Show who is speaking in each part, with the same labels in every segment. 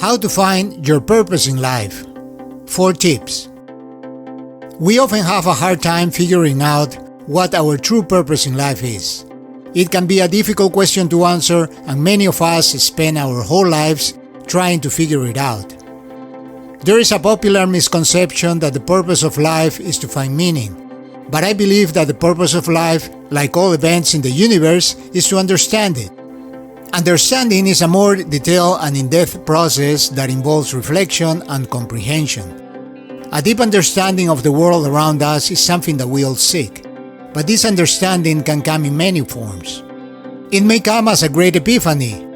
Speaker 1: How to find your purpose in life. 4 tips. We often have a hard time figuring out what our true purpose in life is. It can be a difficult question to answer, and many of us spend our whole lives trying to figure it out. There is a popular misconception that the purpose of life is to find meaning, but I believe that the purpose of life, like all events in the universe, is to understand it. Understanding is a more detailed and in-depth process that involves reflection and comprehension. A deep understanding of the world around us is something that we all seek, but this understanding can come in many forms. It may come as a great epiphany,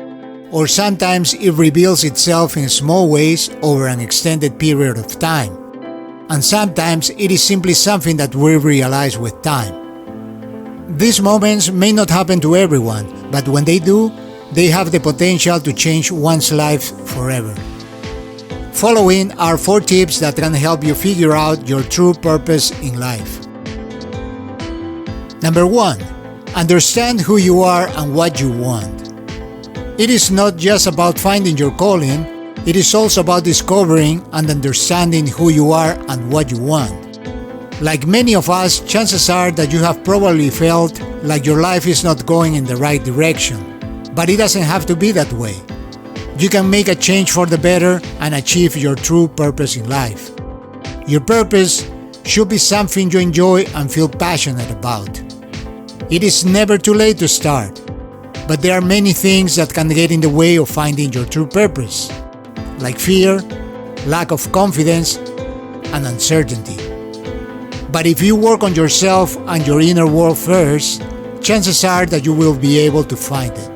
Speaker 1: or sometimes it reveals itself in small ways over an extended period of time, and sometimes it is simply something that we realize with time. These moments may not happen to everyone, but when they do, they have the potential to change one's life forever. Following are 4 tips that can help you figure out your true purpose in life. Number 1. Understand who you are and what you want. It is not just about finding your calling, it is also about discovering and understanding who you are and what you want. Like many of us, chances are that you have probably felt like your life is not going in the right direction. But it doesn't have to be that way. You can make a change for the better and achieve your true purpose in life. Your purpose should be something you enjoy and feel passionate about. It is never too late to start, but there are many things that can get in the way of finding your true purpose, like fear, lack of confidence, and uncertainty. But if you work on yourself and your inner world first, chances are that you will be able to find it.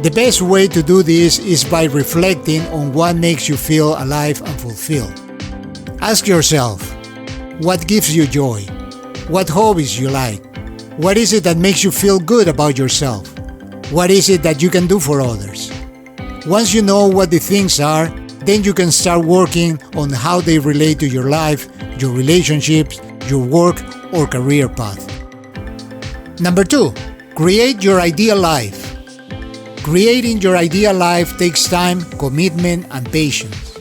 Speaker 1: The best way to do this is by reflecting on what makes you feel alive and fulfilled. Ask yourself, what gives you joy? What hobbies you like? What is it that makes you feel good about yourself? What is it that you can do for others? Once you know what the things are, then you can start working on how they relate to your life, your relationships, your work or career path. Number 2, create your ideal life. Creating your ideal life takes time, commitment, and patience.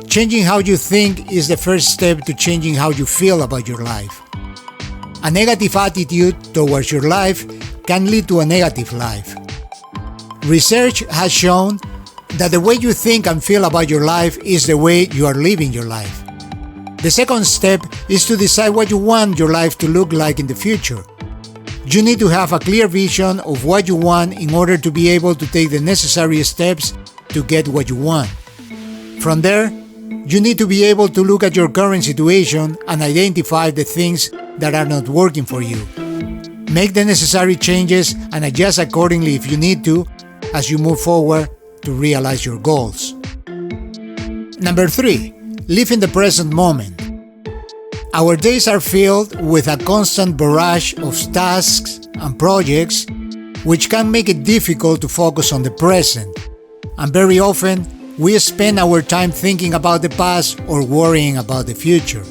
Speaker 1: Changing how you think is the first step to changing how you feel about your life. A negative attitude towards your life can lead to a negative life. Research has shown that the way you think and feel about your life is the way you are living your life. The second step is to decide what you want your life to look like in the future. You need to have a clear vision of what you want in order to be able to take the necessary steps to get what you want. From there, you need to be able to look at your current situation and identify the things that are not working for you. Make the necessary changes and adjust accordingly if you need to as you move forward to realize your goals. Number 3, live in the present moment. Our days are filled with a constant barrage of tasks and projects, which can make it difficult to focus on the present. And very often, we spend our time thinking about the past or worrying about the future.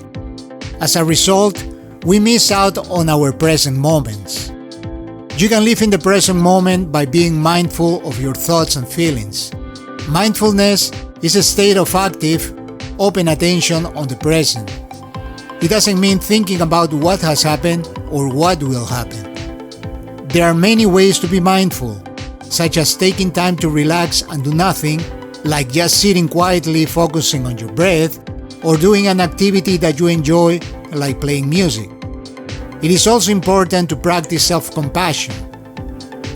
Speaker 1: As a result, we miss out on our present moments. You can live in the present moment by being mindful of your thoughts and feelings. Mindfulness is a state of active, open attention on the present. It doesn't mean thinking about what has happened or what will happen. There are many ways to be mindful, such as taking time to relax and do nothing, like just sitting quietly focusing on your breath, or doing an activity that you enjoy, like playing music. It is also important to practice self-compassion.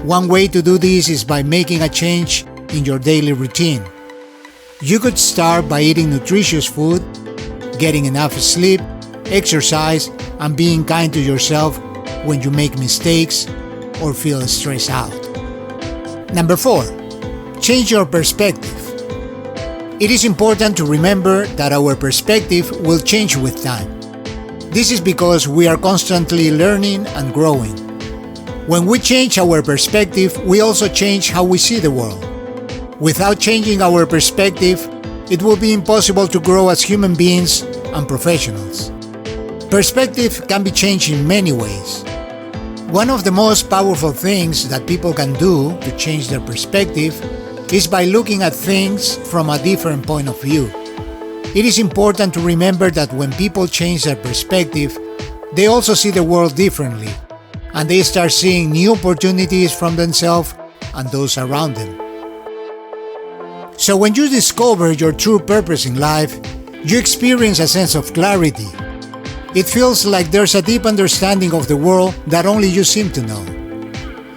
Speaker 1: One way to do this is by making a change in your daily routine. You could start by eating nutritious food, getting enough sleep, exercise, and being kind to yourself when you make mistakes or feel stressed out. Number 4, change your perspective. It is important to remember that our perspective will change with time. This is because we are constantly learning and growing. When we change our perspective, we also change how we see the world. Without changing our perspective, it will be impossible to grow as human beings and professionals. Perspective can be changed in many ways. One of the most powerful things that people can do to change their perspective is by looking at things from a different point of view. It is important to remember that when people change their perspective, they also see the world differently, and they start seeing new opportunities from themselves and those around them. So when you discover your true purpose in life, you experience a sense of clarity. It feels like there's a deep understanding of the world that only you seem to know.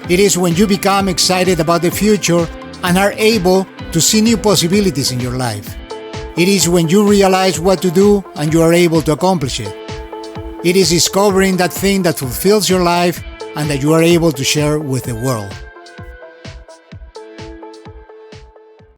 Speaker 1: It is when you become excited about the future and are able to see new possibilities in your life. It is when you realize what to do and you are able to accomplish it. It is discovering that thing that fulfills your life and that you are able to share with the world.